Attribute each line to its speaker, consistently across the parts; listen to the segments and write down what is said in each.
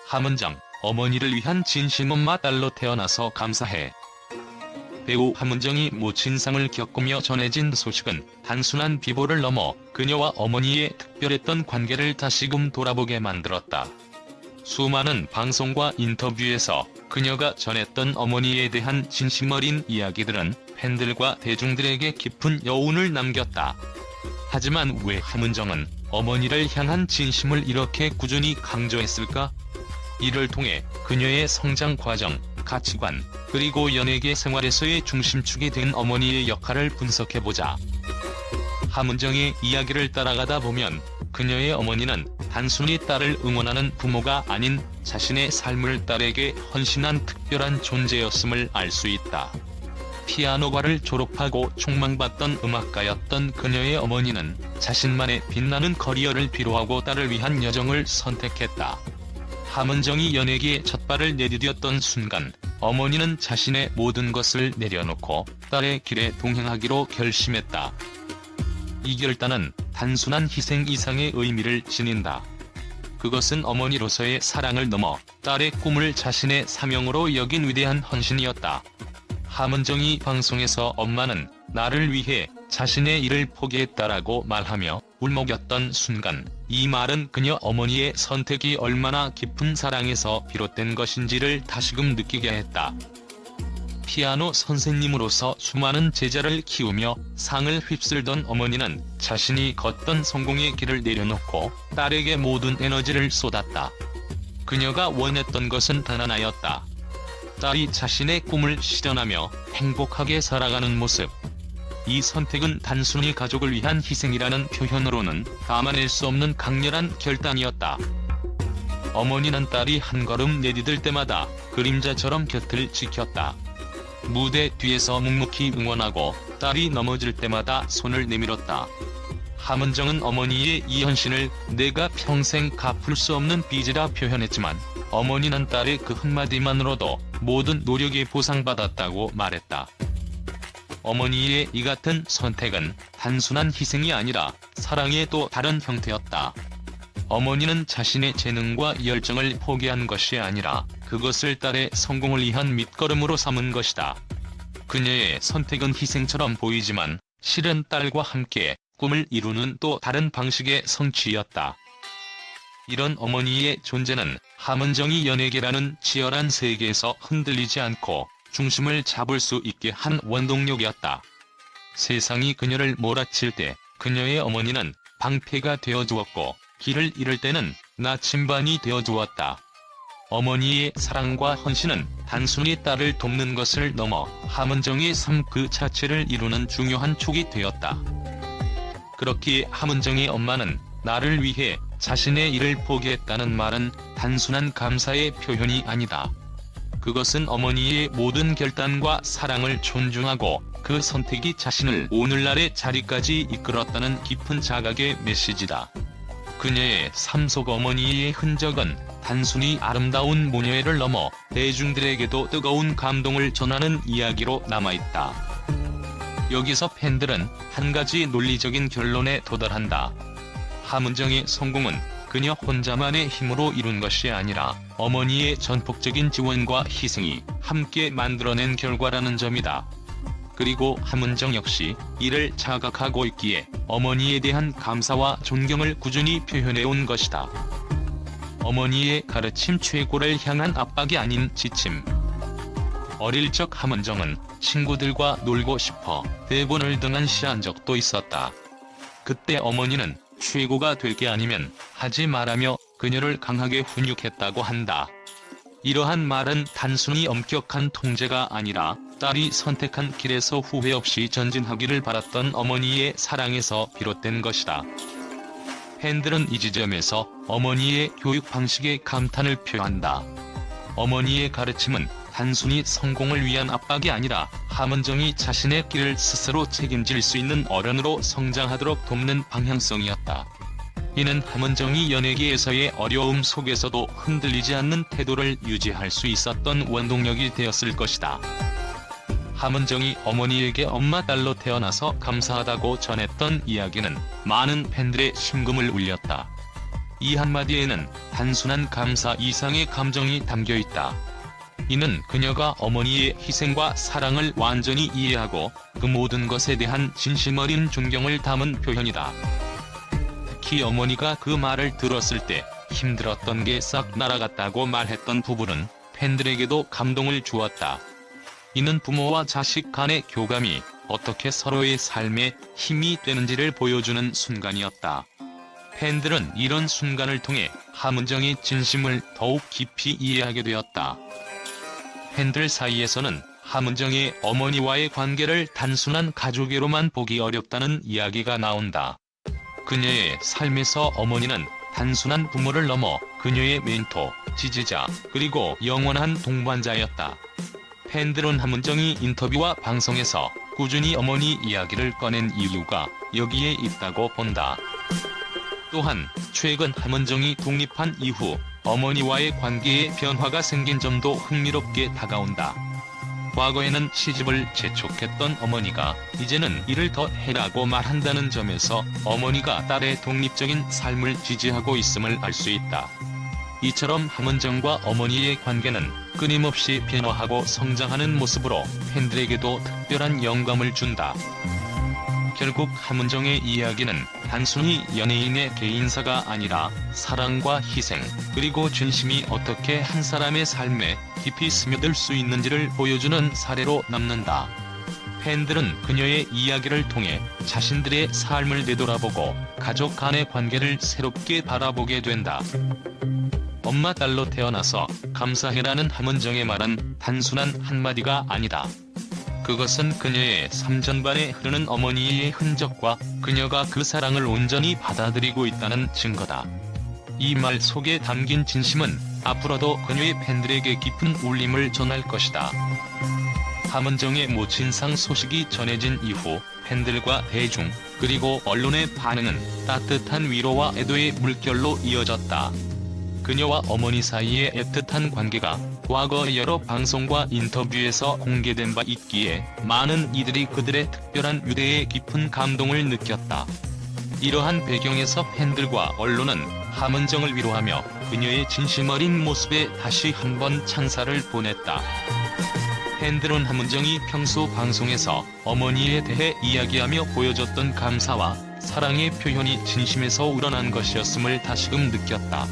Speaker 1: 함은정, 어머니를 위한 진심 엄마 딸로 태어나서 감사해. 배우 함은정이 모친상을 겪으며 전해진 소식은 단순한 비보를 넘어 그녀와 어머니의 특별했던 관계를 다시금 돌아보게 만들었다. 수많은 방송과 인터뷰에서 그녀가 전했던 어머니에 대한 진심 어린 이야기들은 팬들과 대중들에게 깊은 여운을 남겼다. 하지만 왜 함은정은 어머니를 향한 진심을 이렇게 꾸준히 강조했을까? 이를 통해 그녀의 성장 과정, 가치관, 그리고 연예계 생활에서의 중심축이 된 어머니의 역할을 분석해보자. 함은정의 이야기를 따라가다 보면 그녀의 어머니는 단순히 딸을 응원하는 부모가 아닌 자신의 삶을 딸에게 헌신한 특별한 존재였음을 알 수 있다. 피아노과를 졸업하고 촉망받던 음악가였던 그녀의 어머니는 자신만의 빛나는 커리어를 필요하고 딸을 위한 여정을 선택했다. 함은정이 연예계에 첫 발을 내디뎠던 순간 어머니는 자신의 모든 것을 내려놓고 딸의 길에 동행하기로 결심했다. 이 결단은 단순한 희생 이상의 의미를 지닌다. 그것은 어머니로서의 사랑을 넘어 딸의 꿈을 자신의 사명으로 여긴 위대한 헌신이었다. 함은정이 방송에서 엄마는 나를 위해 자신의 일을 포기했다라고 말하며 울먹였던 순간, 이 말은 그녀 어머니의 선택이 얼마나 깊은 사랑에서 비롯된 것인지를 다시금 느끼게 했다. 피아노 선생님으로서 수많은 제자를 키우며 상을 휩쓸던 어머니는 자신이 걷던 성공의 길을 내려놓고 딸에게 모든 에너지를 쏟았다. 그녀가 원했던 것은 단 하나였다. 딸이 자신의 꿈을 실현하며 행복하게 살아가는 모습. 이 선택은 단순히 가족을 위한 희생이라는 표현으로는 담아낼 수 없는 강렬한 결단이었다. 어머니는 딸이 한 걸음 내디딜 때마다 그림자처럼 곁을 지켰다. 무대 뒤에서 묵묵히 응원하고 딸이 넘어질 때마다 손을 내밀었다. 함은정은 어머니의 이 헌신을 내가 평생 갚을 수 없는 빚이라 표현했지만 어머니는 딸의 그 한마디만으로도 모든 노력이 보상받았다고 말했다. 어머니의 이 같은 선택은 단순한 희생이 아니라 사랑의 또 다른 형태였다. 어머니는 자신의 재능과 열정을 포기한 것이 아니라 그것을 딸의 성공을 위한 밑거름으로 삼은 것이다. 그녀의 선택은 희생처럼 보이지만 실은 딸과 함께 꿈을 이루는 또 다른 방식의 성취였다. 이런 어머니의 존재는 함은정이 연예계라는 치열한 세계에서 흔들리지 않고 중심을 잡을 수 있게 한 원동력이었다. 세상이 그녀를 몰아칠 때 그녀의 어머니는 방패가 되어주었고 길을 잃을 때는 나침반이 되어주었다. 어머니의 사랑과 헌신은 단순히 딸을 돕는 것을 넘어 함은정의 삶 그 자체를 이루는 중요한 축이 되었다. 그렇기에 함은정의 엄마는 나를 위해 자신의 일을 포기했다는 말은 단순한 감사의 표현이 아니다. 그것은 어머니의 모든 결단과 사랑을 존중하고 그 선택이 자신을 오늘날의 자리까지 이끌었다는 깊은 자각의 메시지다. 그녀의 삶 속 어머니의 흔적은 단순히 아름다운 모녀애를 넘어 대중들에게도 뜨거운 감동을 전하는 이야기로 남아있다. 여기서 팬들은 한 가지 논리적인 결론에 도달한다. 함은정의 성공은 그녀 혼자만의 힘으로 이룬 것이 아니라 어머니의 전폭적인 지원과 희생이 함께 만들어낸 결과라는 점이다. 그리고 함은정 역시 이를 자각하고 있기에 어머니에 대한 감사와 존경을 꾸준히 표현해온 것이다. 어머니의 가르침 최고를 향한 압박이 아닌 지침. 어릴 적 함은정은 친구들과 놀고 싶어 대본을 등한시한 적도 있었다. 그때 어머니는 최고가 될 게 아니면 하지 말라며 그녀를 강하게 훈육했다고 한다. 이러한 말은 단순히 엄격한 통제가 아니라 딸이 선택한 길에서 후회 없이 전진하기를 바랐던 어머니의 사랑에서 비롯된 것이다. 팬들은 이 지점에서 어머니의 교육 방식에 감탄을 표한다. 어머니의 가르침은 단순히 성공을 위한 압박이 아니라 함은정이 자신의 길을 스스로 책임질 수 있는 어른으로 성장하도록 돕는 방향성이었다. 이는 함은정이 연예계에서의 어려움 속에서도 흔들리지 않는 태도를 유지할 수 있었던 원동력이 되었을 것이다. 함은정이 어머니에게 엄마 딸로 태어나서 감사하다고 전했던 이야기는 많은 팬들의 심금을 울렸다. 이 한마디에는 단순한 감사 이상의 감정이 담겨있다. 이는 그녀가 어머니의 희생과 사랑을 완전히 이해하고 그 모든 것에 대한 진심 어린 존경을 담은 표현이다. 특히 어머니가 그 말을 들었을 때 힘들었던 게 싹 날아갔다고 말했던 부분은 팬들에게도 감동을 주었다. 이는 부모와 자식 간의 교감이 어떻게 서로의 삶에 힘이 되는지를 보여주는 순간이었다. 팬들은 이런 순간을 통해 함은정의 진심을 더욱 깊이 이해하게 되었다. 팬들 사이에서는 함은정의 어머니와의 관계를 단순한 가족애로만 보기 어렵다는 이야기가 나온다. 그녀의 삶에서 어머니는 단순한 부모를 넘어 그녀의 멘토, 지지자, 그리고 영원한 동반자였다. 팬들은 함은정이 인터뷰와 방송에서 꾸준히 어머니 이야기를 꺼낸 이유가 여기에 있다고 본다. 또한 최근 함은정이 독립한 이후 어머니와의 관계에 변화가 생긴 점도 흥미롭게 다가온다. 과거에는 시집을 재촉했던 어머니가 이제는 일을 더 해라고 말한다는 점에서 어머니가 딸의 독립적인 삶을 지지하고 있음을 알 수 있다. 이처럼 함은정과 어머니의 관계는 끊임없이 변화하고 성장하는 모습으로 팬들에게도 특별한 영감을 준다. 결국 함은정의 이야기는 단순히 연예인의 개인사가 아니라 사랑과 희생, 그리고 진심이 어떻게 한 사람의 삶에 깊이 스며들 수 있는지를 보여주는 사례로 남는다. 팬들은 그녀의 이야기를 통해 자신들의 삶을 되돌아보고 가족 간의 관계를 새롭게 바라보게 된다. 엄마 딸로 태어나서 감사해라는 함은정의 말은 단순한 한마디가 아니다. 그것은 그녀의 삶 전반에 흐르는 어머니의 흔적과 그녀가 그 사랑을 온전히 받아들이고 있다는 증거다. 이 말 속에 담긴 진심은 앞으로도 그녀의 팬들에게 깊은 울림을 전할 것이다. 함은정의 모친상 소식이 전해진 이후 팬들과 대중, 그리고 언론의 반응은 따뜻한 위로와 애도의 물결로 이어졌다. 그녀와 어머니 사이의 애틋한 관계가 과거 여러 방송과 인터뷰에서 공개된 바 있기에 많은 이들이 그들의 특별한 유대에 깊은 감동을 느꼈다. 이러한 배경에서 팬들과 언론은 함은정을 위로하며 그녀의 진심 어린 모습에 다시 한번 찬사를 보냈다. 팬들은 함은정이 평소 방송에서 어머니에 대해 이야기하며 보여줬던 감사와 사랑의 표현이 진심에서 우러난 것이었음을 다시금 느꼈다.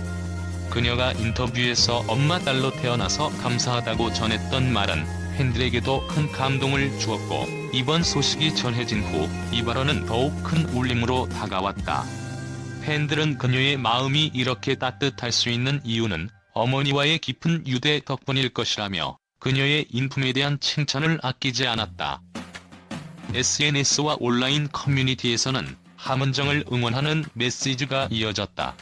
Speaker 1: 그녀가 인터뷰에서 엄마 딸로 태어나서 감사하다고 전했던 말은 팬들에게도 큰 감동을 주었고, 이번 소식이 전해진 후 이 발언은 더욱 큰 울림으로 다가왔다. 팬들은 그녀의 마음이 이렇게 따뜻할 수 있는 이유는 어머니와의 깊은 유대 덕분일 것이라며 그녀의 인품에 대한 칭찬을 아끼지 않았다. SNS와 온라인 커뮤니티에서는 함은정을 응원하는 메시지가 이어졌다.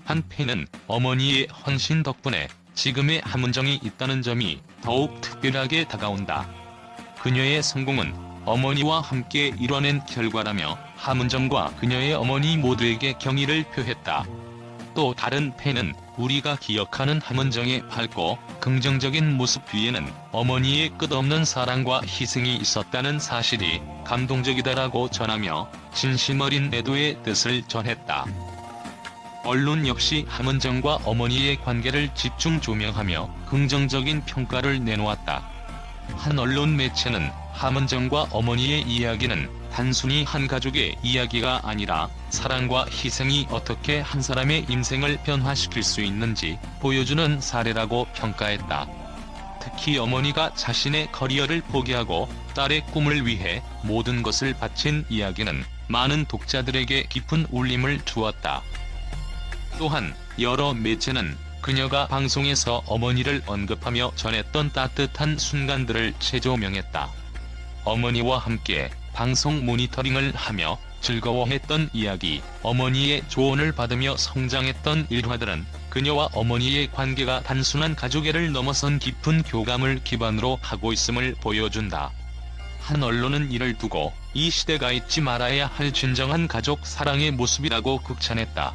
Speaker 1: 한 팬은 어머니의 헌신 덕분에 지금의 함은정이 있다는 점이 더욱 특별하게 다가온다. 그녀의 성공은 어머니와 함께 이뤄낸 결과라며 함은정과 그녀의 어머니 모두에게 경의를 표했다. 또 다른 팬은 우리가 기억하는 함은정의 밝고 긍정적인 모습 뒤에는 어머니의 끝없는 사랑과 희생이 있었다는 사실이 감동적이다라고 전하며 진심 어린 애도의 뜻을 전했다. 언론 역시 함은정과 어머니의 관계를 집중 조명하며 긍정적인 평가를 내놓았다. 한 언론 매체는 함은정과 어머니의 이야기는 단순히 한 가족의 이야기가 아니라 사랑과 희생이 어떻게 한 사람의 인생을 변화시킬 수 있는지 보여주는 사례라고 평가했다. 특히 어머니가 자신의 커리어를 포기하고 딸의 꿈을 위해 모든 것을 바친 이야기는 많은 독자들에게 깊은 울림을 주었다. 또한 여러 매체는 그녀가 방송에서 어머니를 언급하며 전했던 따뜻한 순간들을 재조명했다. 어머니와 함께 방송 모니터링을 하며 즐거워했던 이야기, 어머니의 조언을 받으며 성장했던 일화들은 그녀와 어머니의 관계가 단순한 가족애를 넘어선 깊은 교감을 기반으로 하고 있음을 보여준다. 한 언론은 이를 두고 이 시대가 잊지 말아야 할 진정한 가족 사랑의 모습이라고 극찬했다.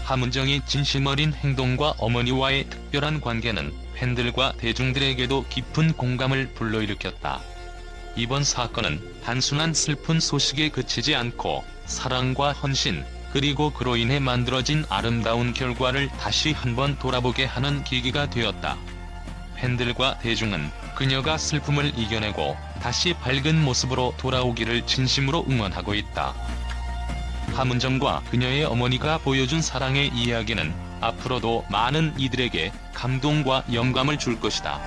Speaker 1: 함은정의 진심 어린 행동과 어머니와의 특별한 관계는 팬들과 대중들에게도 깊은 공감을 불러일으켰다. 이번 사건은 단순한 슬픈 소식에 그치지 않고 사랑과 헌신, 그리고 그로 인해 만들어진 아름다운 결과를 다시 한번 돌아보게 하는 계기가 되었다. 팬들과 대중은 그녀가 슬픔을 이겨내고 다시 밝은 모습으로 돌아오기를 진심으로 응원하고 있다. 함은정과 그녀의 어머니가 보여준 사랑의 이야기는 앞으로도 많은 이들에게 감동과 영감을 줄 것이다.